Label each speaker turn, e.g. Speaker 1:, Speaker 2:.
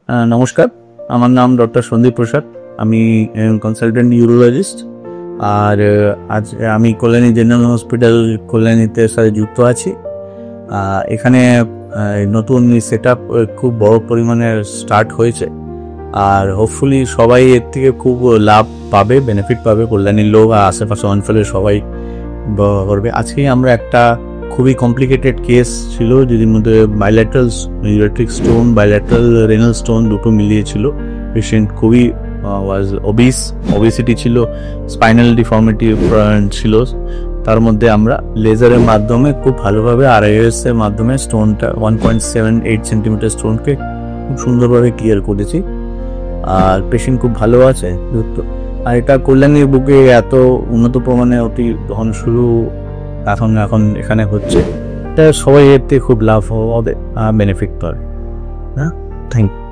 Speaker 1: নমস্কার, আমার নাম ডক্টর সন্দীপ প্রসাদ। আমি কনসালটেন্ট ইউরোলজিস্ট। আর আজ আমি কল্যাণী জেনারেল হসপিটাল কল্যাণীতে সাথে যুক্ত আছি। এখানে নতুন সেট আপ খুব বড় পরিমাণে স্টার্ট হয়েছে, আর হোপফুলি সবাই এর থেকে খুব লাভ পাবে, বেনিফিট পাবে। কল্যাণীর লোক আর আশেপাশে অঞ্চলের সবাই করবে। আজকে আমরা একটা খুবই কমপ্লিকেটেড কেস ছিল, যেটির মধ্যে bilateral ureteric stone, bilateral renal stone দুটো মিলিয়ে ছিল। পেশেন্ট খুবই ওবেসিটি ছিল, স্পাইনাল ডিফর্মিটি ছিল। তার মধ্যে আমরা লেজারের মাধ্যমে খুব ভালোভাবে RIS এর মাধ্যমে স্টোনটা 1.78 সেন্টিমিটার স্টোনকে খুব সুন্দরভাবে ক্লিয়ার করেছি। আর পেশেন্ট খুব ভালো আছে। আর এটা কল্যাণীর বুকে এত উন্নত প্রমাণে অতি ধন শুরু এখন এখানে হচ্ছে, এটা সবাই এর থেকে খুব লাভ হবে, বেনিফিট পাবে। হ্যাঁ, থ্যাংক ইউ।